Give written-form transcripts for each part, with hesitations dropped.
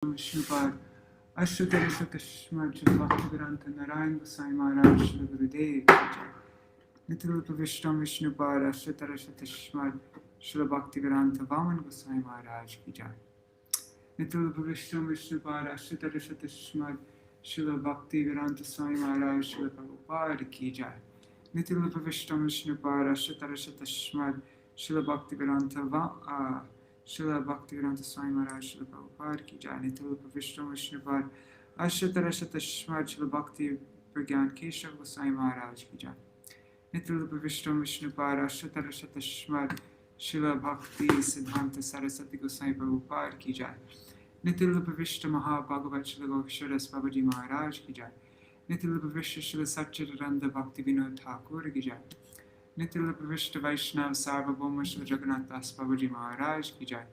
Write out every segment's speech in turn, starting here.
Vishnupada Ashtadarasha Tashmad Śrīla Bhakti Narayan Gosvāmī Mahārāja Śrīla Vṛndāvana Nityarupa Vishtam Vishnupada Ashtadarasha Tashmad Śrīla Bhakti Gosvāmī Mahārāja Ki Jai. Nityarupa Vishtam Vishnupada Ashtadarasha Tashmad Śrīla Bhakti Swami Mahārāja Śrīla Prabhupada Ki Jai. Nityarupa Vishtam Vishnupada Ashtadarasha Tashmad Śrīla Bhakti Swami Mahārāja Śrīla Prabhupada Ki Jai. Nityarupa Vishtam Vishnupada Ashtadarasha Tashmad Śrīla Bhakti Keśava-vrata Mahārāja Ki Jai. Nityarupa Vishtam Vishnupada Ashtadarasha Tashmad Śrīla Bhakti Siddhanta Saraswati Gosvāmī Prabhupada Ki Jai. Nityarupa Vishtam Mahābhagavat Śrīla Gosvāmī Babaji Mahārāja Ki Jai. Nityarupa Vishtam Śrīla Satchidananda Bhakti Vinod Ṭhākura Ki Jai. Nityarupa Vishtam Vaishnava Sarvabhauma Śrīla Jagannath Das Babaji Mahārāja Ki Jai.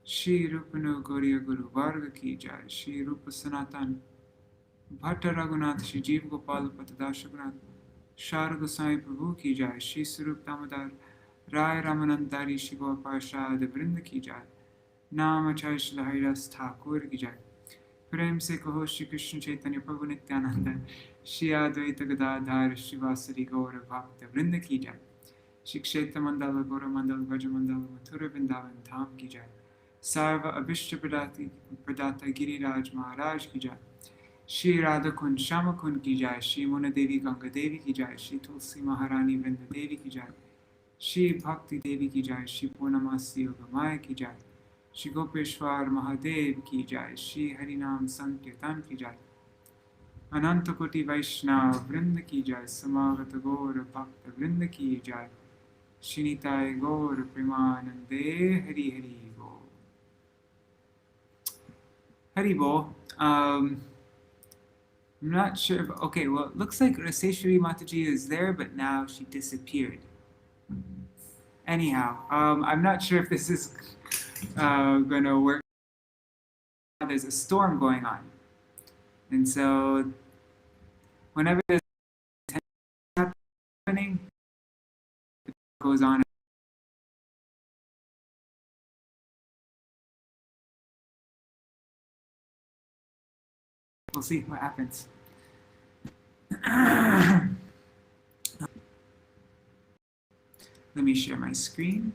Shri Rupano Gauriya Guru Varga Ki Jai. Shri Rupa Sanatan Bhatta Raghunath Shri Jeev Gopal Patadasha Gunath Shara Gosvāmī Prabhu Ki Jai. Shri Sarup Damodar Rai Ramanandari Shri Gaur Parshad Vrinda Ki Jai. Nam Acharya Śrīla Haridas Ṭhākura Ki Jai. Prem se kaho Shri Krishna Chaitanya Prabhu Nityananda Shri Advaita Gadadhar Shri Vasari Gaura Bhakta Vrinda Ki Jai. Shri Kshetra Mandala Gaura Mandala Vraja Mandala Mathura Vrindavan Dham Ki Jai. Sarva Abhishta Pradata Giriraj Mahārāja Ki Jai. Shri Radha Kund Shama Kund Ki Jai. Shri Mona Devi Ganga Devi Ki Jai. Shri Tulsi Maharani Vrinda Devi Ki Jai. Shri Bhakti Devi Ki Jai. Shri Purnamasi Yogamaya Ki Jai. Shri Gopeshwar Mahadev Ki Jai. Shri Harinam Sankirtan Ki Jai. Ananta Koti Vaishnava Vrinda Ki Jai. Samagata Gaura Bhakta Vrinda Ki Jai. Shinitai Gaura Premanande Hari Hari Bo. Hari Bo. I'm not sure if, okay, well, it looks like Raseshwari Mataji is there, but now she disappeared. Anyhow, I'm not sure if this is gonna work. There's a storm going on, and so whenever there's happening, it goes on. We'll see what happens. Let me share my screen.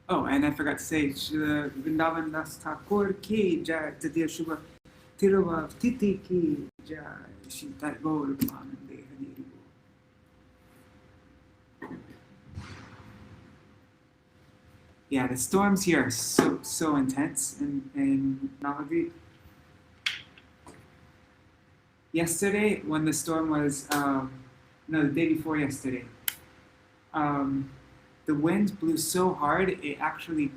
Oh, and I forgot to say, Śrīla Vṛndāvana Ṭhākura Ki Jai, Tadiya Shubha Tirava Titi Ki Jai, Shri Gaura Premanande Hari Hari Bo. Yeah, the storms here are so intense in Navadvip. Yesterday, when the storm was, the day before yesterday, the wind blew so hard it actually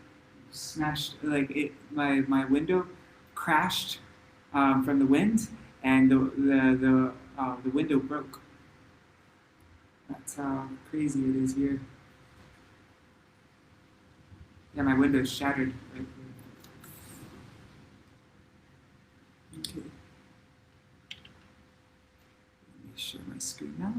smashed, my window crashed from the wind, and the window broke. That's how crazy it is here. Yeah, my window is shattered. Okay. Let me share my screen now.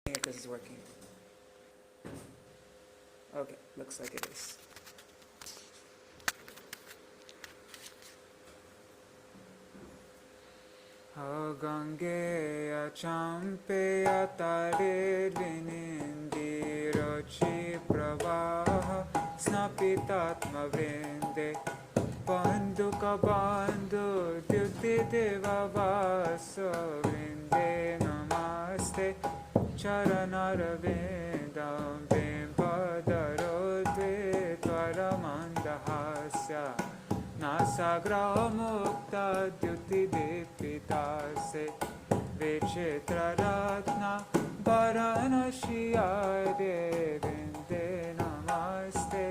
If this is working. Okay, looks like it is. Gangeya champeya tare vinindirachi pravaha snapitatma vrinde bandhu ka bandhu dyuti deva vasa vrinde namaste charanarvindam bimbadarodve tvaramandahasya Nasagra mukta dyuti dipitase Vichitra ratna Varanashiyade Vinde namaste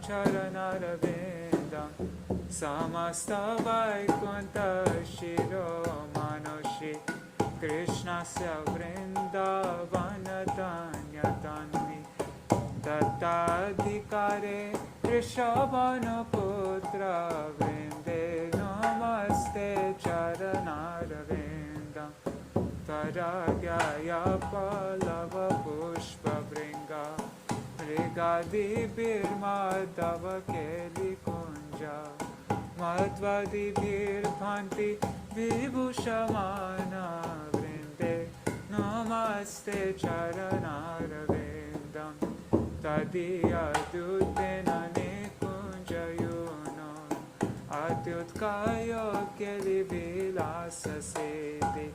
Charanarvindam Samasta Vaikunta Shiro Manushi Krishnasya Vṛndāvana Tattādhikare Keśava-vrata Vrinde Namaste Charanāravindam Taragyaya Pallava Pushpa Vringa Rigadi Birmadava Keli Kunja Madhvadi Bhanti Vibhushamana Vrinde Namaste Charanāravindam Tadiya Dutena Nikunjayuno Atyutkayo Keli Vilasa Seti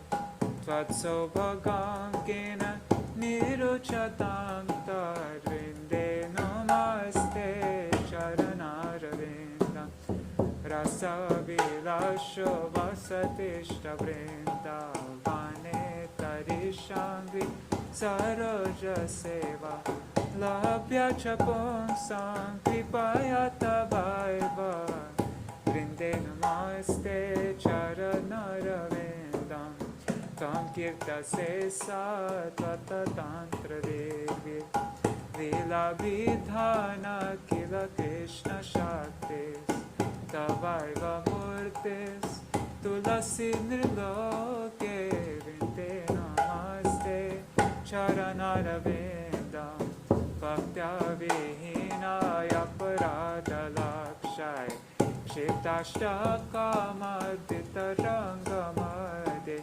Tvatsobhagam Kena Niruchatam Tarvinde Namaste Charanāravindam Rasa Vilasho Vasatishta Vṛndāvane Tarishangri Saroja Seva Labhya Chaponsam Kripaya Tavaiva Vrinde Namaste Charanāravindam Tam Kirtase Satvata Tantra Devi Lila Vijñāna Kila Krishna Shaktis Tavaiva Murtis Tulasi Nirloke Vrinde Namaste Charanāravindam Bhaktya Vihinaya Paradalakshai Shitashtakāmadita Rangamade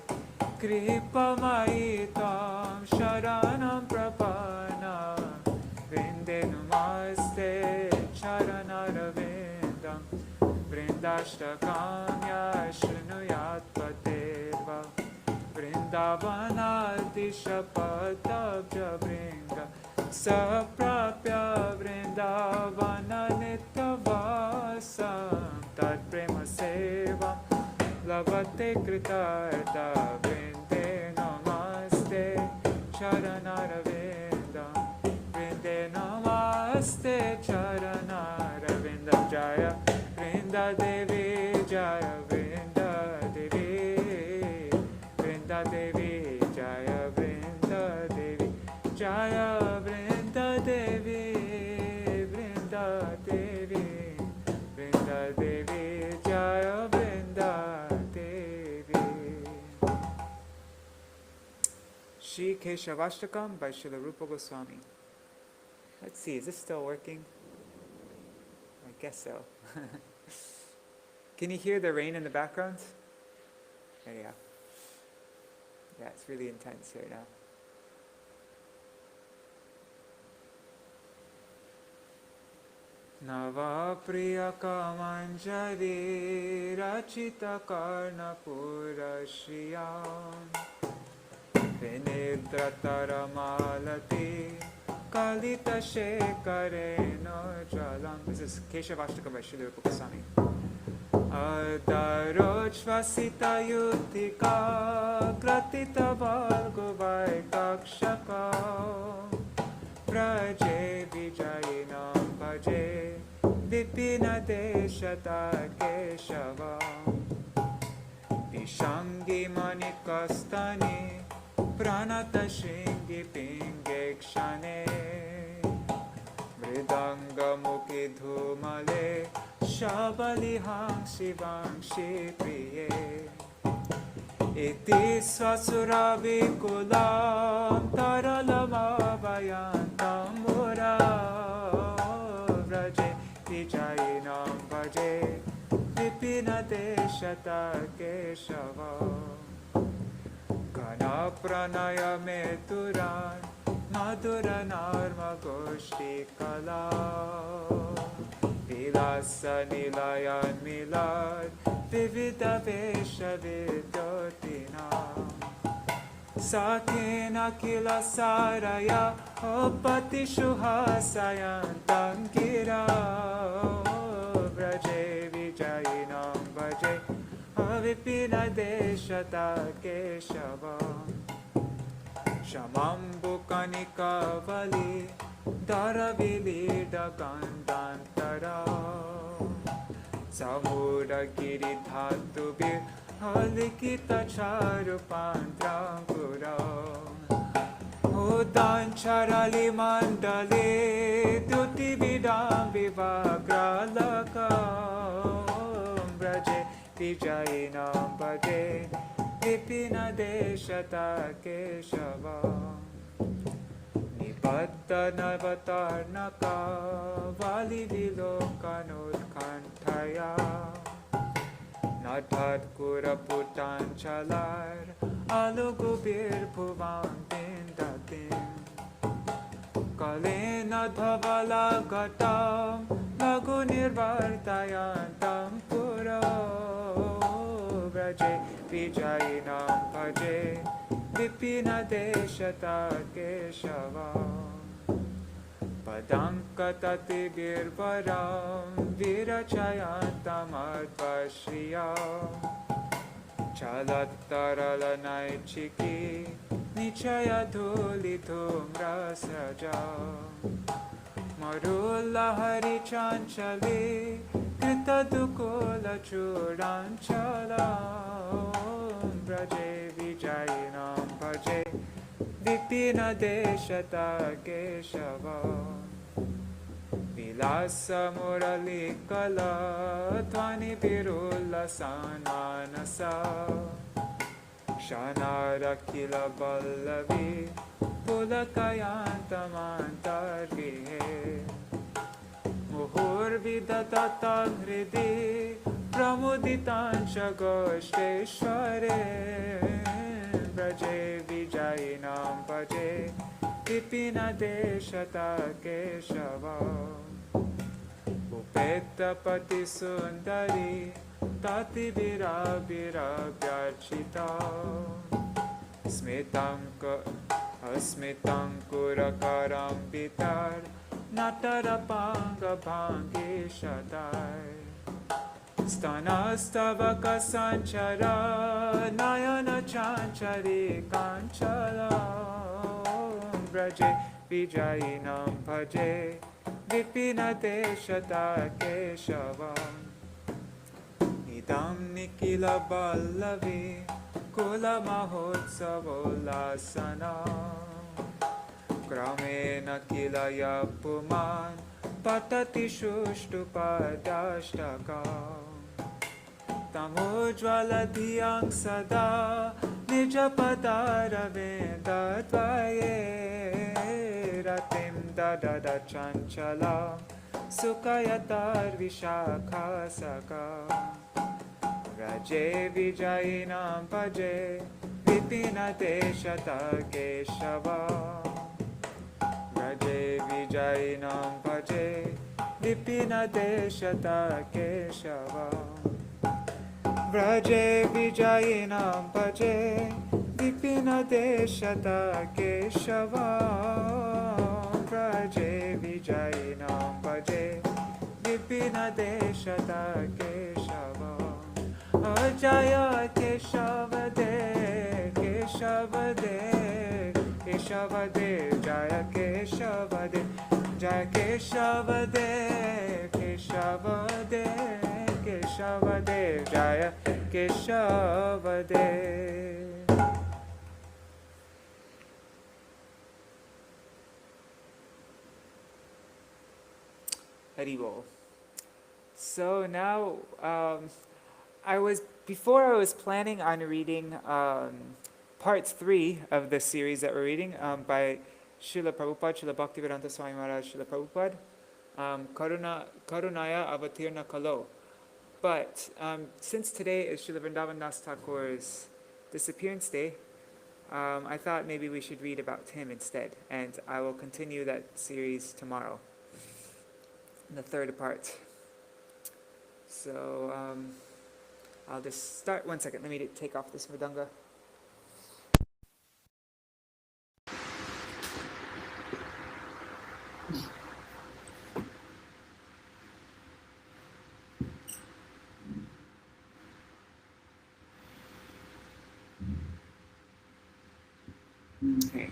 Kripamayitam Sharanam Prapana Vrinde Namaste Charanāravindam Vrindashtakamya Shrunuyat Paterva Vrindāvana Dishapatabja Vringa Saprapya Vrindāvana Nityavasam Tad Prema Sevam Lavate Kritartha Vrinde Namaste Charanāravindam Vrinde Namaste Charanāravindam Jaya Vrinda Devi Jaya Vrinda Devi Vrinda Devi Jaya Vrinda Devi Jaya Vrinda Devi Vrinda Devi Vrinda Devi Jaya Vrinda Devi. Shri Keśava-vrata by Śrīla Gosvāmī. Let's see, is this still working? I guess so. Can you hear the rain in the background? There you go. Yeah, it's really intense here now. Nava Priyaka Manjari Rachita Karna Purashiyam Vinidratara Malati Kalita Shekareno Jalam. This is Keśava-vrata by Śrīla Gosvāmī. Adarojvasita Yutika Gratita Valgovai Kakshaka Praje Vijayinam Bhaje Vipina Deshata Keśava Vishangi Manikastani Pranata Shingi Pingekshane Mridanga Mukhi Dhumale Shabaliham Shivangshi Priye Iti Swasuravi-kulam Taralamavayantam Mura Vraje Vijayinam Bhaje Vipina Deshata Keśava Kana Pranaya Meturan Madhura Narma Goshti Kala Vilasa Nilayan Milad Vivida Vesha Vidyotinam Sakena Kila Saraya Opati Shuhasayantam Gira Vraje Vijayinam Bhaje Avipina Deshata Keśava Shamambu Kanika Vali Daravilida Gandantara Samura Giridhatubir Halikita charupantram puram Udan charali mandale Duti vidam vivagralakam Braje Vijayinam bhaje Vipina deshata Keśava Nibatta navatarnaka Vali vilokanutkanthaya Na Ṭhākura putanchalar Alugubir bhuvam bindatim Kalena dhavala gatam Lagu nirvartayantam puro Vraje Vijayinam bhaje Vipina deshata Keśava Padankatati birvaram Virachayantam advashriyam Chalataralanaichiki Nichaya dhulitum rasajam Marullahari chanchali Kritadukula churanchalam Braje Vijayinam bhaje Vipina deshata Keśava Vilasa muralikala Dhvani virullasan manasa Shanara kila ballavi Pulakayantamantarvihe Muhur vidadata hridi Pramuditancha goshteshvare Braje Vijayinam bhaje Vipina deshata Keśava Upeta pati sundari Tati virabhirabhyarchita Asmitankurakaram pitar Natarapanga bhangi shatai Stanastavaka sanchara Nayana chanchari kanchala Braje Vijayinam bhaje Vipina deshata Keśava Idam nikila ballavi Kula mahotsavolasana Kramena kila yapuman Patati shushtupadashtaka Tamojvala dhyang sada Nijapadara vendadvaye Ratim dadada chanchala Sukayatar vishakasaka Raje Vijayinam bhaje Vipina deshata Keśava Raje Vijayinam bhaje Vipina deshata Keśava Raje Vijayinam bhaje Vipina deshata Keśava Raje Vijayinam bhaje Vipina deshata Keśava Jaya Keśava-dev, Keśava-dev, Keśava-dev, Jaya Keśava-dev, Jaya Keśava-dev, Keśava-dev, Keśava-dev, Jaya Keśava-dev. Haribol. So now, before I was planning on reading part 3 of the series that we're reading by Śrīla Prabhupada, Śrīla Bhaktivedanta Swami Mahārāja, Śrīla Prabhupada, Karunaya Avatirna Kalo. But since today is Śrīla Vṛndāvana Ṭhākura's disappearance day, I thought maybe we should read about him instead, and I will continue that series tomorrow, in the third part. So I'll just start. One second, let me take off this mridanga. Okay.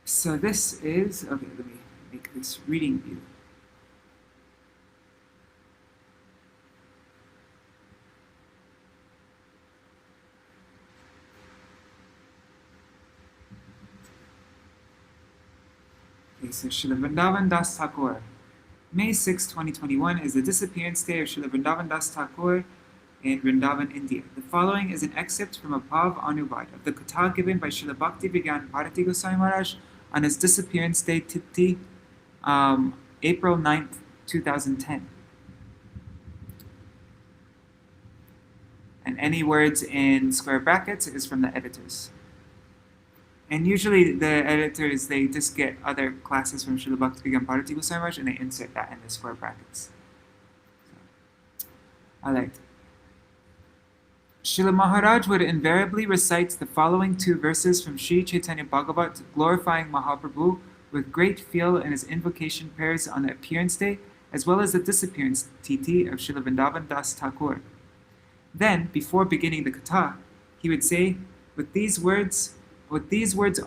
So this is, okay, let me make this reading view. Okay, so Śrīla Vṛndāvana Das Ṭhākura. May 6, 2021 is the disappearance day of Śrīla Vṛndāvana Das Ṭhākura in Vrindavan, India. The following is an excerpt from a Bhav Anuvad of the Katha given by Śrīla Bhakti Vijñāna Bharatī Gosvāmī Mahārāja on his disappearance day, Tithi, April 9th, 2010. And any words in square brackets is from the editors. And usually the editors, they just get other classes from Śrīla Bhakti Vijñāna Bharatī Gosvāmī Mahārāja and they insert that in the square brackets. I liked it. Śrīla Mahārāja would invariably recite the following two verses from Sri Chaitanya Bhagavat, glorifying Mahaprabhu with great feel in his invocation prayers on the appearance day, as well as the disappearance tithi of Śrīla Vṛndāvana Das Ṭhākura. Then, before beginning the katha, he would say, with these words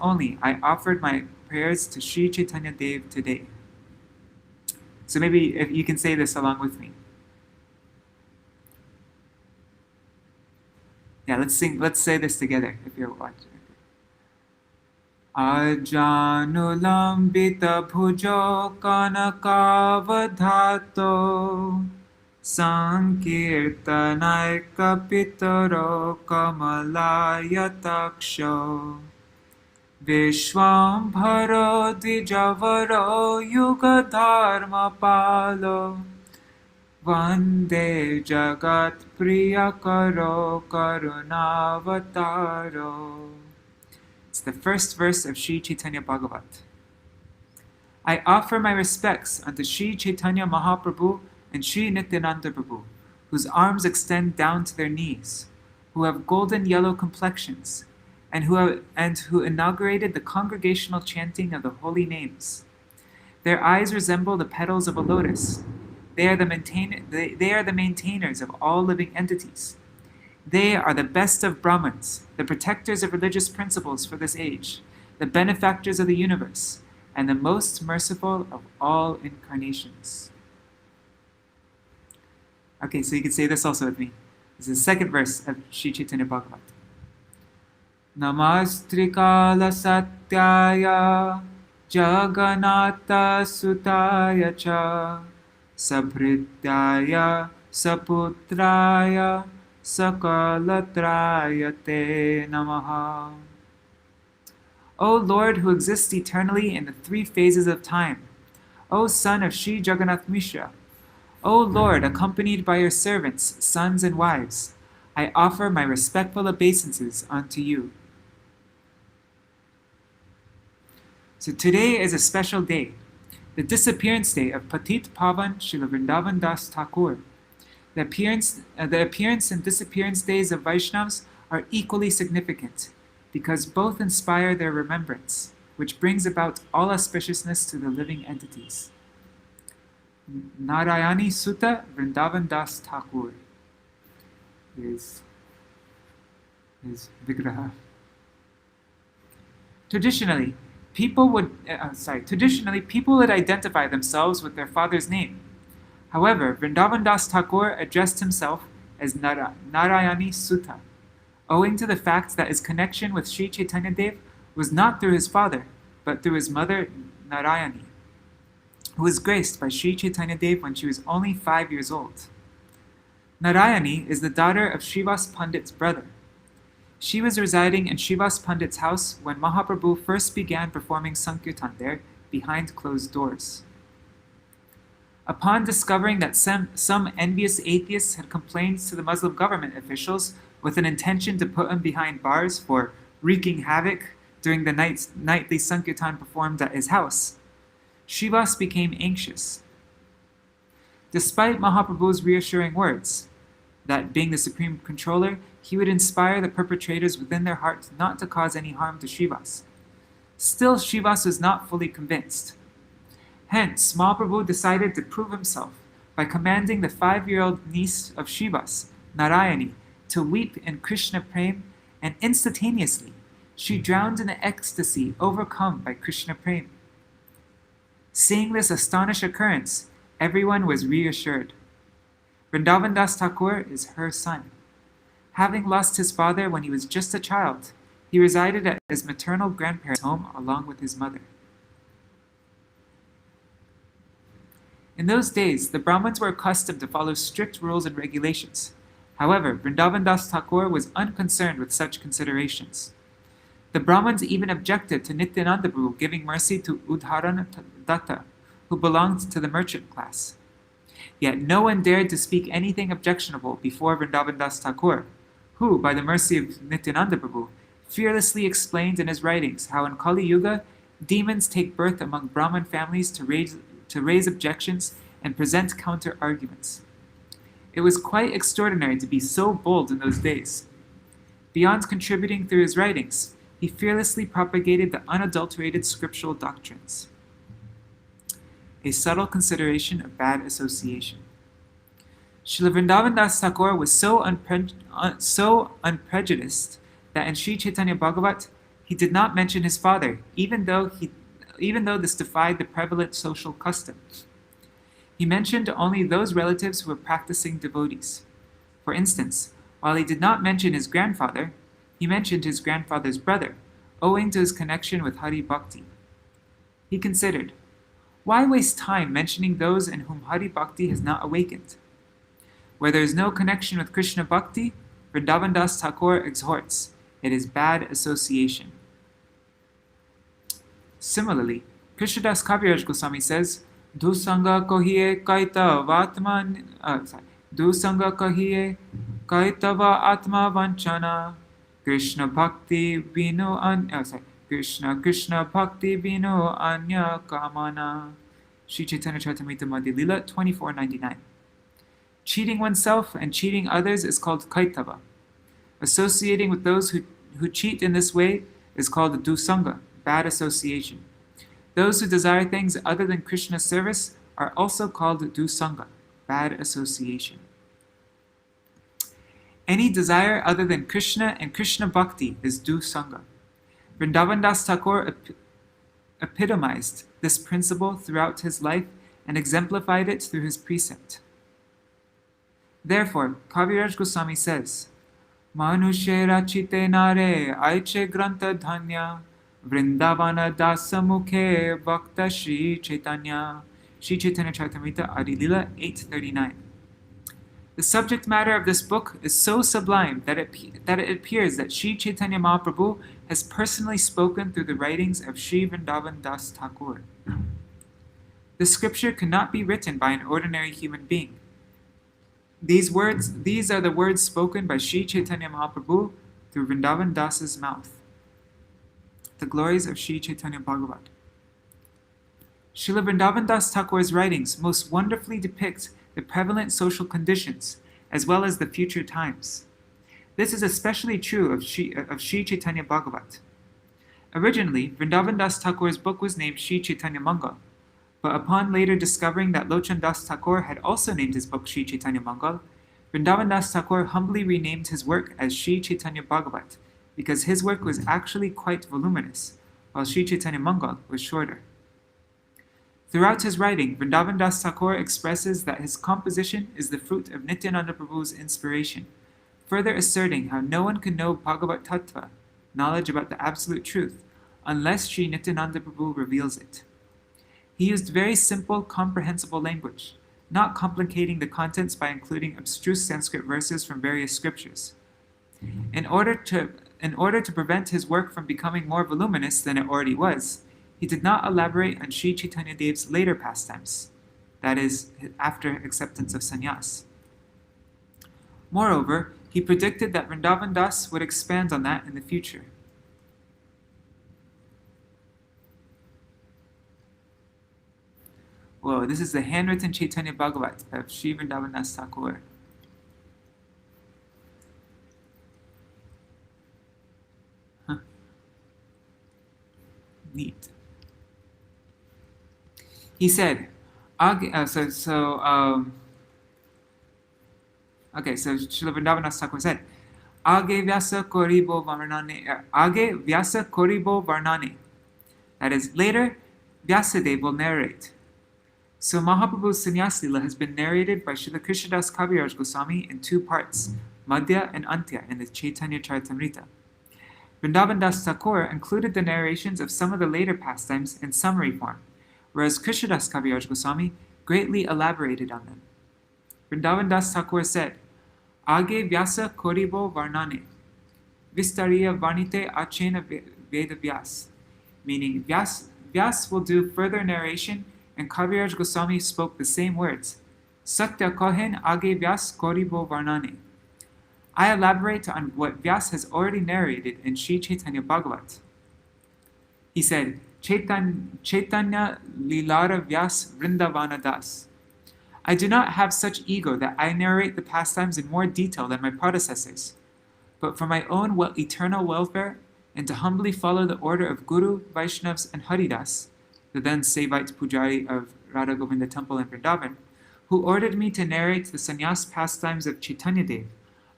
only, I offered my prayers to Sri Chaitanya Dev today. So maybe if you can say this along with me. Yeah, let's say this together if you're watching. Ajanulambita bhujo kanakavadhato sankirtanaika pitaro kamalaya Vishwambharo dvijavaro yugadharma palo Vande jagat priyakaro karunavataro. It's the first verse of Sri Chaitanya Bhagavat. I offer my respects unto Sri Chaitanya Mahaprabhu and Sri Nityananda Prabhu, whose arms extend down to their knees, who have golden yellow complexions, and who inaugurated the congregational chanting of the holy names. Their eyes resemble the petals of a lotus. They are the maintainers of all living entities. They are the best of Brahmins, the protectors of religious principles for this age, the benefactors of the universe, and the most merciful of all incarnations. Okay, so you can say this also with me. This is the second verse of Sri Chaitanya Bhagavat. Namastrikala satyaya Jagannatha sutaya cha Sabhrityaya saputraya sakalatraya te namaha. O Lord, who exists eternally in the three phases of time, O son of Sri Jagannath Mishra, O Lord, accompanied by your servants, sons and wives, I offer my respectful obeisances unto you. So today is a special day, the disappearance day of Patit Pavan Śrīla Vṛndāvana Das Ṭhākura. The appearance and disappearance days of Vaishnavas are equally significant because both inspire their remembrance, which brings about all auspiciousness to the living entities. Narayani Sutta Vṛndāvana Das Ṭhākura is Vigraha. Traditionally, people would identify themselves with their father's name. However, Vrindavan Das Ṭhākura addressed himself as Narayani Sutta, owing to the fact that his connection with Sri Chaitanya Dev was not through his father, but through his mother Narayani, who was graced by Sri Chaitanya Dev when she was only 5 years old. Narayani is the daughter of Srivas Pandit's brother. She was residing in Srivas Pandit's house when Mahaprabhu first began performing Sankirtan there behind closed doors. Upon discovering that some envious atheists had complained to the Muslim government officials with an intention to put him behind bars for wreaking havoc during the nightly Sankirtan performed at his house, Srivas became anxious. Despite Mahaprabhu's reassuring words, that being the supreme controller, he would inspire the perpetrators within their hearts not to cause any harm to Srivas. Still, Srivas was not fully convinced. Hence, Mahaprabhu decided to prove himself by commanding the 5-year-old niece of Srivas, Narayani, to weep in Krishna Prem, and instantaneously, she drowned in ecstasy overcome by Krishna Prem. Seeing this astonishing occurrence, everyone was reassured. Vrindavan Das Ṭhākura is her son. Having lost his father when he was just a child, he resided at his maternal grandparents' home along with his mother. In those days, the Brahmins were accustomed to follow strict rules and regulations. However, Vrindavan Das Thakur was unconcerned with such considerations. The Brahmins even objected to Nityananda Prabhu giving mercy to Udharan Datta, who belonged to the merchant class. Yet no one dared to speak anything objectionable before Vrindavan Das Thakur, who, by the mercy of Nityananda Prabhu, fearlessly explained in his writings how in Kali Yuga, demons take birth among Brahmin families to raise objections and present counter-arguments. It was quite extraordinary to be so bold in those days. Beyond contributing through his writings, he fearlessly propagated the unadulterated scriptural doctrines. A subtle consideration of bad association. Śrīla Vṛndāvana Das Thakur was so unprejudiced that in Sri Chaitanya Bhagavat he did not mention his father, even though this defied the prevalent social custom. He mentioned only those relatives who were practicing devotees. For instance, while he did not mention his grandfather, he mentioned his grandfather's brother, owing to his connection with Hari Bhakti. He considered, why waste time mentioning those in whom Hari Bhakti has not awakened? Where there is no connection with Krishna Bhakti, Vrindavan Das Thakur exhorts, it is bad association. Similarly, Krishnadas Kaviraj Goswāmī says, Dusanga kohiye kaitava atma vanchana, Krishna bhakti vinu Krishna bhakti vinu anya kamana. Sri Chaitanya Charitamrita Madhya Lila 2499. Cheating oneself and cheating others is called kaitava. Associating with those who cheat in this way is called dusanga, bad association. Those who desire things other than Krishna's service are also called dusanga, bad association. Any desire other than Krishna and Krishna Bhakti is dusanga. Vrindavan Das Thakur epitomized this principle throughout his life and exemplified it through his precept. Therefore, Kaviraj Goswāmī says, Manushe rachite nare aiche granta dhanya, Vrindavana dāsa mukhe bhakta Shri Chaitanya. Sri Chaitanya Charitamrita Adi Lila 839. The subject matter of this book is so sublime that it appears that Sri Chaitanya Mahaprabhu has personally spoken through the writings of Sri Vrindavan Das Thakur. The scripture cannot be written by an ordinary human being. These are the words spoken by Sri Chaitanya Mahaprabhu through Vrindavan Das's mouth. The glories of Sri Chaitanya Bhagavat. Śrīla Vṛndāvana Das Thakur's writings most wonderfully depict the prevalent social conditions as well as the future times. This is especially true of Sri Chaitanya Bhagavat. Originally, Vrindavan Das Thakur's book was named Sri Chaitanya Mangal, but upon later discovering that Lochan Das Thakur had also named his book Sri Chaitanya Mangal, Vrindavan Das Thakur humbly renamed his work as Sri Chaitanya Bhagavat, because his work was actually quite voluminous, while Sri Chaitanya Mangal was shorter. Throughout his writing, Vrindavan Das Thakur expresses that his composition is the fruit of Nityananda Prabhu's inspiration, further asserting how no one can know Bhagavat Tattva, knowledge about the absolute truth, unless Sri Nityananda Prabhu reveals it. He used very simple, comprehensible language, not complicating the contents by including abstruse Sanskrit verses from various scriptures. In order to prevent his work from becoming more voluminous than it already was, he did not elaborate on Sri Chaitanya Dev's later pastimes, that is, after acceptance of sannyas. Moreover, he predicted that Vrindavan Das would expand on that in the future. Whoa, this is the handwritten Chaitanya Bhagavat of Sri Vrindavan Das Thakur. Neat. He said, Śrīla Vṛndāvana Das Thakur said, Age vyasa koribo varnane. That is, later, Vyasadeva will narrate. So Mahaprabhu's Sannyas Lila has been narrated by Srila Krishnadas Kaviraj Goswāmī in two parts, Madhya and Antya, in the Chaitanya Charitamrita. Vrindavan Das Thakur included the narrations of some of the later pastimes in summary form, whereas Krishnadas Kaviraj Goswāmī greatly elaborated on them. Vrindavan Das Thakur said, Age Vyasa Koribo Varnane, Vistariya Varnite Achena Veda Vyas, meaning Vyas will do further narration, and Kaviraj Goswami spoke the same words. Satya Kohen Age Vyas Koribo Varnane. I elaborate on what Vyas has already narrated in Sri Chaitanya Bhagavat. He said, Chaitanya Lilara Vyas Vṛndāvana Das. I do not have such ego that I narrate the pastimes in more detail than my predecessors, but for my own eternal welfare and to humbly follow the order of Guru, Vaishnavas, and Haridas, the then Sevite Pujari of Radha Govinda Temple in Vrindavan, who ordered me to narrate the sannyas pastimes of Chaitanya Dev.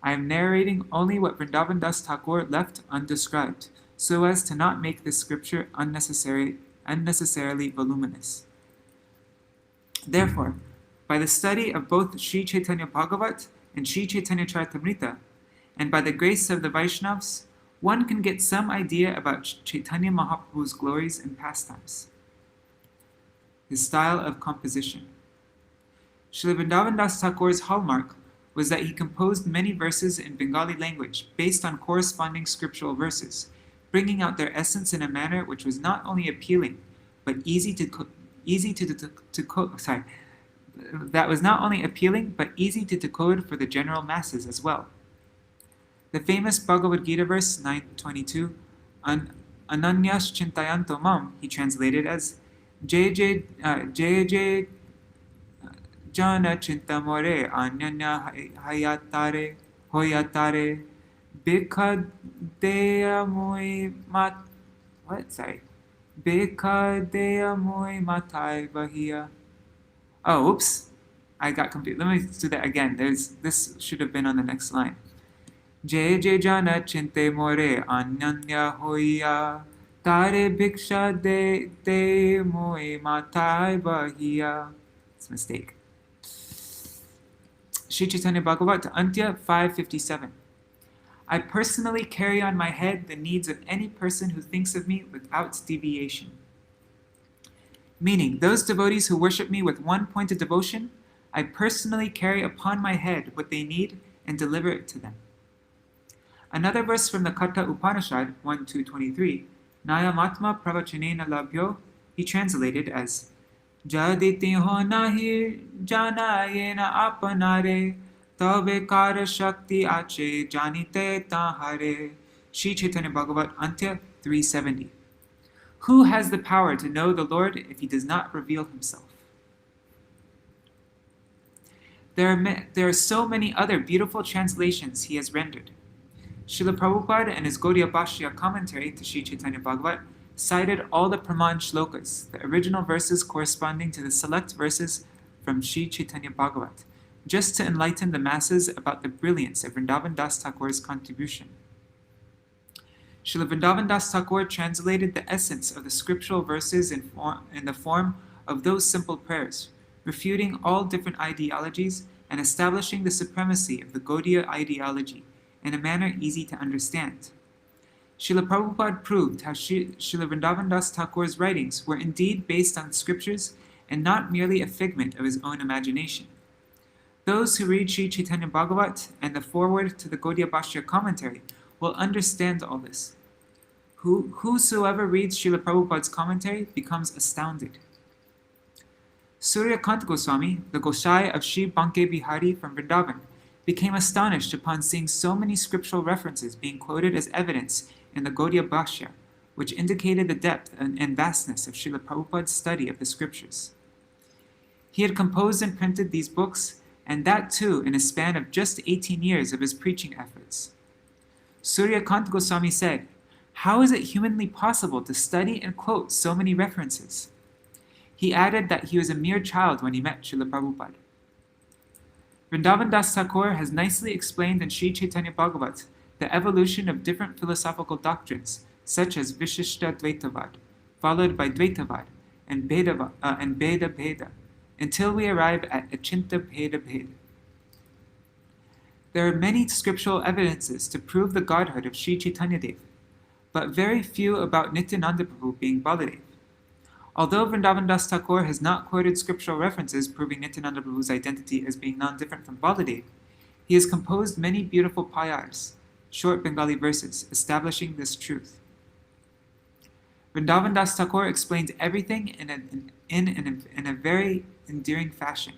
I am narrating only what Vrindavan Das Thakur left undescribed, so as to not make this scripture unnecessarily voluminous. Therefore, by the study of both Sri Chaitanya Bhagavat and Sri Chaitanya Charitamrita, and by the grace of the Vaishnavas, one can get some idea about Chaitanya Mahaprabhu's glories and pastimes. His style of composition. Śrīla Vṛndāvana Das Thakur's hallmark was that he composed many verses in Bengali language based on corresponding scriptural verses, bringing out their essence in a manner which was not only appealing, but easy to decode for the general masses as well. The famous Bhagavad Gita verse 9:22, Ananyas Chintayanto Mam, he translated as Jai Jana Chintamore Anyanya Hoyatare Bikadeya Mui Matai Bahia. Oh, oops. I got complete. Let me do that again. This should have been on the next line. Jai Jana Chinte More Anyanya Hoya Tare Bhiksha De Mui Matai Bahia. It's a mistake. Sri Chaitanya Bhagavat Antya 5:57. I personally carry on my head the needs of any person who thinks of me without deviation. Meaning, those devotees who worship me with one pointed devotion, I personally carry upon my head what they need and deliver it to them. Another verse from the Katha Upanishad 1:223, Nayamatma Pravachanena Labhyo, he translated as Jaditi ho nahi janayena apanare Tave kara shakti ache janite tahare. Sri Chaitanya Bhagavat Antya 370. Who has the power to know the Lord if he does not reveal himself? There are so many other beautiful translations he has rendered. Srila Prabhupada and his Gaudiya Bhashya commentary to Sri Chaitanya Bhagavat cited all the Praman shlokas, the original verses corresponding to the select verses from Sri Chaitanya Bhagavat, just to enlighten the masses about the brilliance of Vrindavan Das Thakur's contribution. Śrīla Vṛndāvana Das Thakur translated the essence of the scriptural verses in the form of those simple prayers, refuting all different ideologies and establishing the supremacy of the Gaudiya ideology in a manner easy to understand. Srila Prabhupada proved how Śrīla Vṛndāvana Das Thakur's writings were indeed based on scriptures and not merely a figment of his own imagination. Those who read Sri Chaitanya Bhagavat and the foreword to the Gaudiya Bhashya commentary will understand all this. Whosoever reads Srila Prabhupada's commentary becomes astounded. Suryakant Goswami, the Gosai of Sri Banke Bihari from Vrindavan, became astonished upon seeing so many scriptural references being quoted as evidence in the Gaudiya Bhashya, which indicated the depth and vastness of Srila Prabhupada's study of the scriptures. He had composed and printed these books, and that too in a span of just 18 years of his preaching efforts. Suryakant Goswami said, "How is it humanly possible to study and quote so many references?" He added that he was a mere child when he met Srila Prabhupada. Vrindavan Das Thakur has nicely explained in Sri Chaitanya Bhagavat the evolution of different philosophical doctrines, such as Vishishta Dvaitavad, followed by Dvaitavad, and Beda Bheda, until we arrive at Achinta Bheda Bheda. There are many scriptural evidences to prove the godhood of Sri Chaitanya Dev, but very few about Nityananda Prabhu being Baladev. Although Vrindavan Das Thakur has not quoted scriptural references proving Nityananda Prabhu's identity as being non-different from Baladev, he has composed many beautiful payars, short Bengali verses, establishing this truth. Vrindavan Das Thakur explains everything in a very endearing fashion.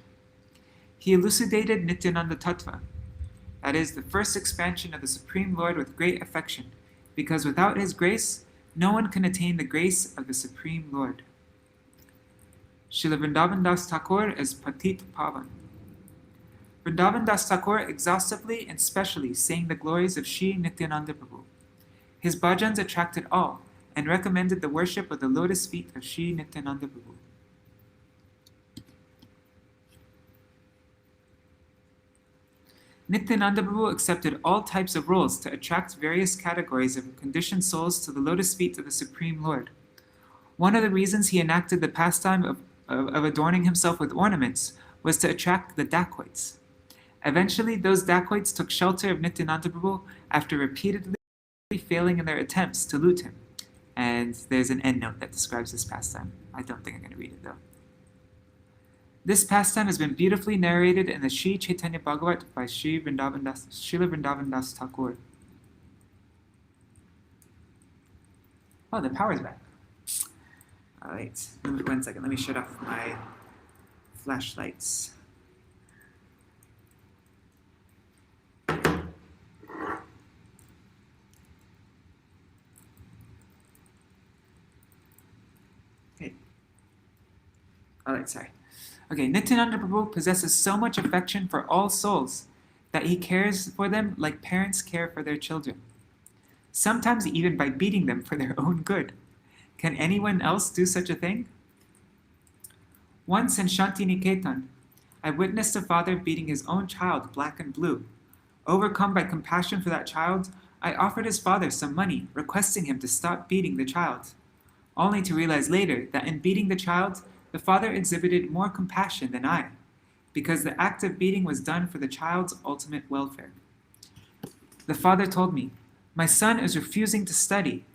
He elucidated Nityananda Tattva, that is, the first expansion of the Supreme Lord, with great affection, because without his grace, no one can attain the grace of the Supreme Lord. Śrīla Vṛndāvana Das Thakur is Patit Pavan. Vrindavan Das Thakur exhaustively and specially sang the glories of Sri Nityananda Prabhu. His bhajans attracted all and recommended the worship of the lotus feet of Sri Nityananda Prabhu. Nityananda Prabhu accepted all types of roles to attract various categories of conditioned souls to the lotus feet of the Supreme Lord. One of the reasons he enacted the pastime of adorning himself with ornaments was to attract the dacoits. Eventually, those dacoits took shelter of Nityananda Prabhu after repeatedly failing in their attempts to loot him. And there's an endnote that describes this pastime. I don't think I'm going to read it though. This pastime has been beautifully narrated in the Sri Chaitanya Bhagavat by Śrīla Vṛndāvana Das Thakur. Oh, the power's back. Alright, 1 second, let me shut off my flashlights. Okay. Alright, sorry. Okay, Nityananda Prabhu possesses so much affection for all souls that he cares for them like parents care for their children, sometimes even by beating them for their own good. Can anyone else do such a thing? Once in Shantiniketan, I witnessed a father beating his own child black and blue. Overcome by compassion for that child, I offered his father some money, requesting him to stop beating the child, only to realize later that in beating the child, the father exhibited more compassion than I, because the act of beating was done for the child's ultimate welfare. The father told me, "My son is refusing to study.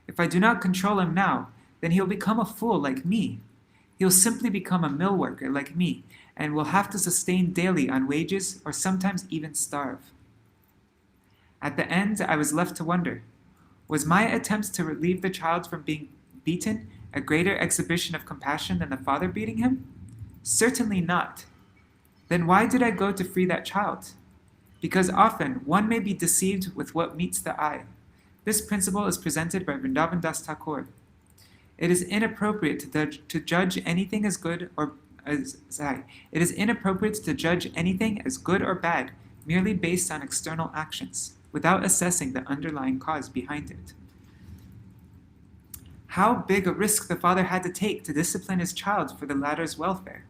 If I do not control him now, then he'll become a fool like me. He'll simply become a mill worker like me, and will have to sustain daily on wages or sometimes even starve." At the end, I was left to wonder, was my attempt to relieve the child from being beaten a greater exhibition of compassion than the father beating him? Certainly not. Then why did I go to free that child? Because often one may be deceived with what meets the eye. This principle is presented by Vrindavan Das Thakur. It is inappropriate to judge anything as good or It is inappropriate to judge anything as good or bad merely based on external actions, without assessing the underlying cause behind it. How big a risk the father had to take to discipline his child for the latter's welfare.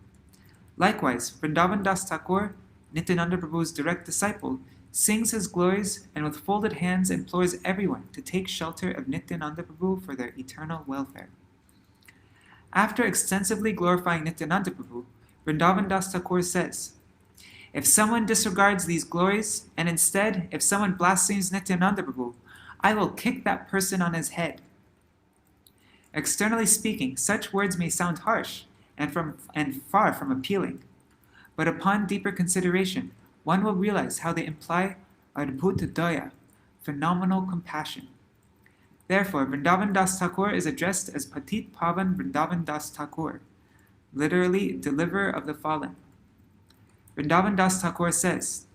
Likewise, Vrindavan Das Thakur, Nityananda Prabhu's direct disciple, sings his glories and with folded hands implores everyone to take shelter of Nityananda Prabhu for their eternal welfare. After extensively glorifying Nityananda Prabhu, Vrindavan Das Thakur says, "If someone disregards these glories, and instead, if someone blasphemes Nityananda Prabhu, I will kick that person on his head." Externally speaking, such words may sound harsh and far from appealing, but upon deeper consideration, one will realize how they imply adbhuta daya, phenomenal compassion. Therefore, Vrindavan Das Thakur is addressed as Patit Pavan Vrindavan Das Thakur, literally, deliverer of the fallen. Vrindavan Das Thakur says,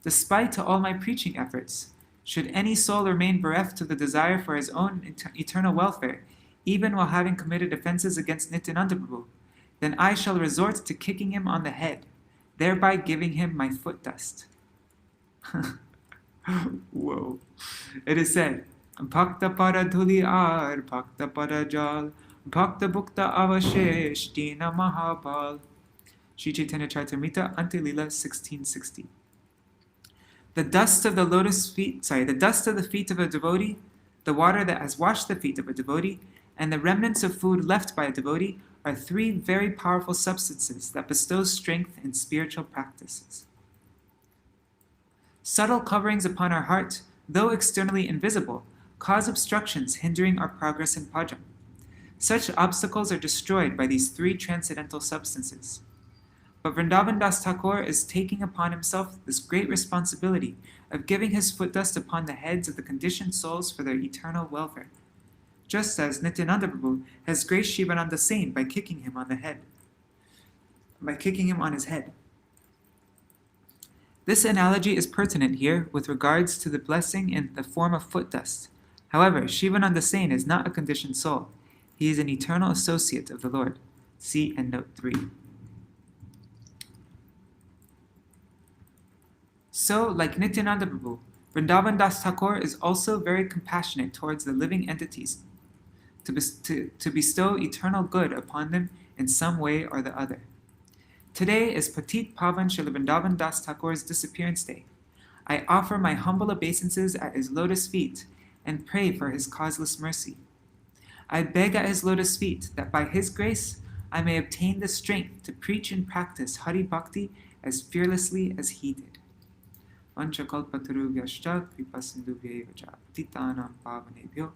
"Despite all my preaching efforts, should any soul remain bereft of the desire for his own eternal welfare, even while having committed offenses against Nityananda Prabhu, then I shall resort to kicking him on the head, thereby giving him my foot dust." Whoa. It is said, "Bhakta para dhuli ar, bhakta para jal, bhakta bhukta avashesh, dina mahabal." Sri Chaitanya Charitamrita, Ante Lila 1660. The dust of the feet of a devotee, the water that has washed the feet of a devotee, and the remnants of food left by a devotee are three very powerful substances that bestow strength in spiritual practices. Subtle coverings upon our heart, though externally invisible, cause obstructions hindering our progress in bhajan. Such obstacles are destroyed by these three transcendental substances. But Vrindavan Das Thakur is taking upon himself this great responsibility of giving his foot dust upon the heads of the conditioned souls for their eternal welfare, just as Nityananda Prabhu has graced Shivananda Sain by kicking him on his head. This analogy is pertinent here with regards to the blessing in the form of foot dust. However, Shivananda Sain is not a conditioned soul. He is an eternal associate of the Lord. See Endnote 3. So, like Nityananda Prabhu, Vrindavan Das Thakur is also very compassionate towards the living entities, to bestow eternal good upon them in some way or the other. Today is Patit Pavan Śrīla Vṛndāvana Das Thakur's disappearance day. I offer my humble obeisances at his lotus feet and pray for his causeless mercy. I beg at his lotus feet that by his grace I may obtain the strength to preach and practice Hari Bhakti as fearlessly as he did. Vanchakalpatarubhyascha kripasindubhyeva cha patitanam pavanebhyo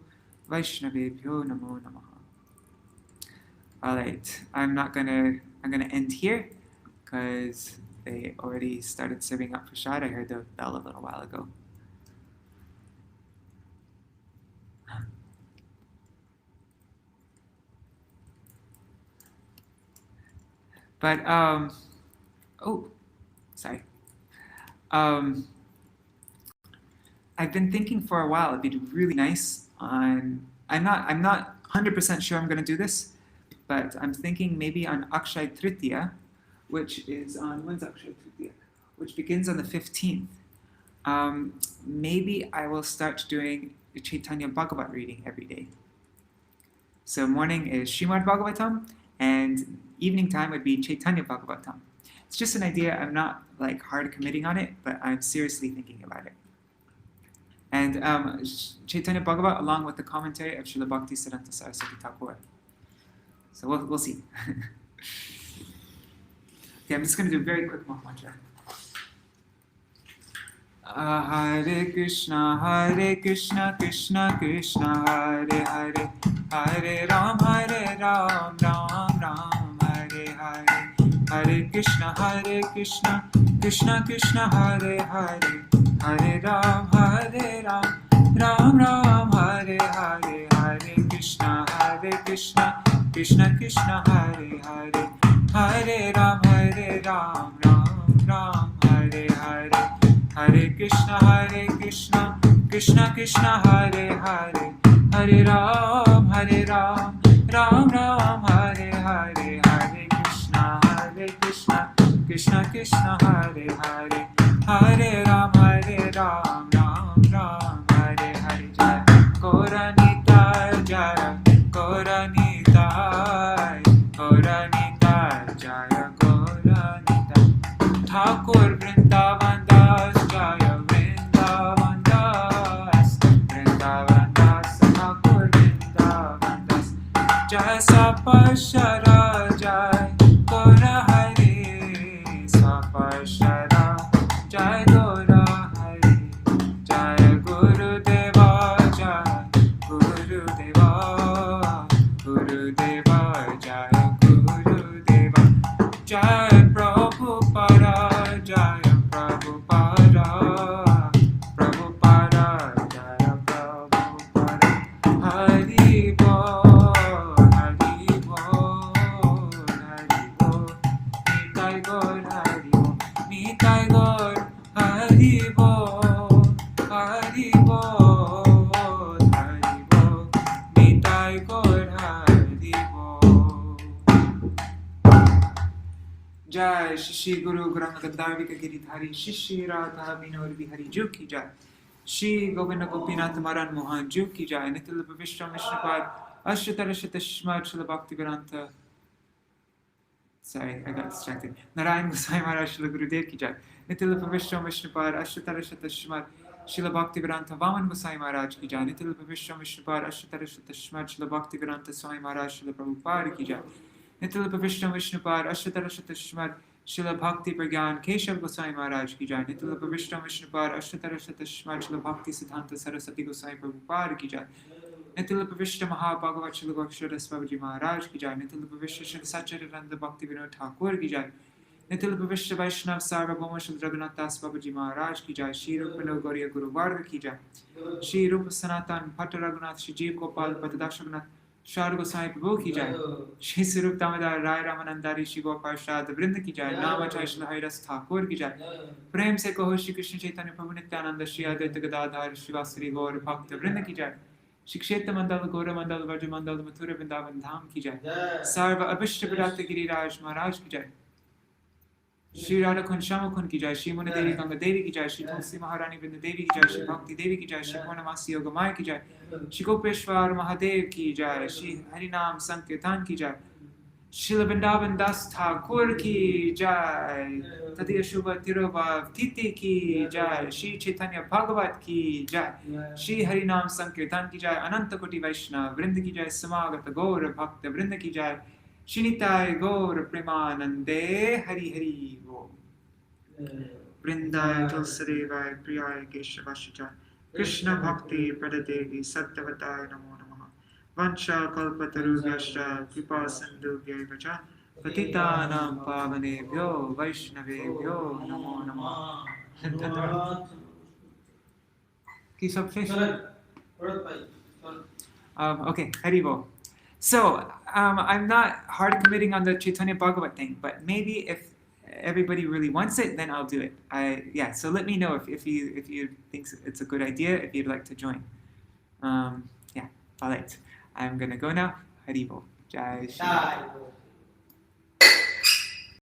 vaishnavebhyo namo namaha. Alright, I'm gonna end here because they already started serving up prasad. I heard the bell a little while ago. But sorry. I've been thinking for a while it'd be really nice on. I'm not 100% sure I'm going to do this, but I'm thinking maybe on Akshay Tritiya, which is on when's Akshay Tritiya, which begins on the 15th. Maybe I will start doing a Chaitanya Bhagavat reading every day. So morning is Srimad Bhagavatam, and evening time would be Chaitanya Bhagavatam. It's just an idea. I'm not hard committing on it, but I'm seriously thinking about it. And Chaitanya Bhagavat along with the commentary of Srila Bhakti Siddhanta Saraswati Ṭhākura. So we'll see. Okay, I'm just going to do a very quick mantra. Hare Krishna, Krishna Krishna, Hare Hare, Hare Ram, Ram Ram, Hare Hare, Hare Krishna, Krishna Krishna, Hare Hare, Hare Ram, Ram Ram, Hare Hare, Hare Krishna, Krishna Krishna, Hare Hare, Hare Ram, Ram Ram, Hare Hare, Hare Krishna, Krishna Krishna, Hare Hare, Hare Ram, Ram Ram, Hare Hare, Hare Krishna, Krishna Krishna, Hare Hare, Hare Ram, Ram Ram, Hare Hare. Jai Gaura-Nitāya, Jai Gaura-Nitāya, Gaura-Nitāya, Jai Gaura-Nitāya. Ṭhākura Vṛndāvana Das, Jaya Vṛndāvana Das, Vṛndāvana Das, Ṭhākura Vṛndāvana Das. Jai Sapashara, Jai Gaura Hari, Sapashara, Jai Gaura Hari, Jai Gurudeva, Jai Gurudeva, Gurudeva, Jai Gurudeva, Jai Prabhupada, Jai Prabhupada, Prabhupada, Jai Prabhupada. Hari Bol, Hari Bol, Hari Bol. Nitai Gaur, Hari Bol, Nitai Gaur, Hari Bol, Hari Bol, Hari Bol. Nitai Gaur, Hari Bol. Jai Shri Guru Gauranga Gandharvika Giridhari Shri Radha Vinod Bihari Ju ki Jai. Shri Govinda Gopinath Maran Mohan Ju ki Jai. Nitya Vishram Vishnupad Ashtarashata Shmad Srila Bhakti Vedanta. Sorry, I got distracted. Narayan Gosvāmī Mahārāja Srila Gurudev ki Jai. Nitya Vishram Vishnupad Ashtarashata Shmad Srila Bhakti Vedanta Vaman Gosvāmī Mahārāja ki Jai. Nitya Vishram Vishnupad Ashtarashata Shmad Srila Bhakti Vedanta Swami Mahārāja Srila Prabhupada ki Jai. Nitya Vishnupad Ashtarashata Shmad Srila Bhakti Pragyan Keśava Gosvāmī Mahārāja ki Jai. Nitya Vishnupad Ashtarashata Shmad Srila Bhakti Siddhanta Saraswati Gosvāmī Prabhupada ki Jai. Nitilapavishta Mahabhagavat Śrīla Vṛndāvana Mahārāja ki jai. Nitilapavishta Śrīla Sacharananda Bhakti Vinod Ṭhākura ki jai. Nitilapavishta Vaishnav Sarvabhauma Śrīla Raghunath Das Babaji Mahārāja ki jai. Shri Rupa Gauriya Guru Varga ki jai. Shri Rupa Sanatan Bhatta Raghunath Shri Jeev Gopal Bhatta Dashraghunath Shri Gosvāmī Prabhu ki jai. Shri Swarup Damodar Rai Ramanandari Shri Gopal Shraddha Vrinda ki jai. Namachay Śrīla Haridas Ṭhākura ki jai. Prem se kaho Shri Krishna Chaitanya Prabhu Nityananda Shri Advaita Gadadhar Shri Vasari Gaur Bhakta Vrinda ki jai. Shri Kshetra Mandala Gora Mandala Vraja Mandala Mathura Vrindavan Dham ki jai. Sarva Abhishta Bharata Giriraj Maharaj ki jai. Shri Radha Kund Shama Kund ki jai. Shri Muna Devi Ganga Devi ki jai. Shri Tulsi Maharani Vrinda Devi ki jai. Shri Bhakti Devi ki jai. Shri Purnamasi Yoga Maya ki jai. Shri Gopeshwar Mahadev ki jai. Shri Harinam Sankirtan ki jai. Śrīla Vṛndāvana Das Ṭhākura ki jai. Tatiya Shubha Tirobhav Titi ki jai. Shri Chaitanya Bhagavat ki jai. Shri Harinam Sankirtan ki jai. Ananta Koti Vaishnava Vrinda ki jai. Samagata Gaura Bhakta Vrinda ki jai. Shri Nitai Gaura Premanande Hari Hari Go. Vrindaya Tulsadevaya Priyaya Keśava-vrata Krishna Bhakti Pradadevi Sattvatāya Namo Namaha. Vansha Kalpatarubhyascha Kripa Sindhubhyaiva cha Patitanam Pavanebhyo Vaishnavebhyo Namo Namaha. Keep up, fish. Okay, Haribo. So, I'm not hard committing on the Chaitanya Bhagavat thing, but maybe if everybody really wants it, then I'll do it. So let me know if you think it's a good idea, if you'd like to join. All right. I'm gonna go now. Haribo. Jai Shri.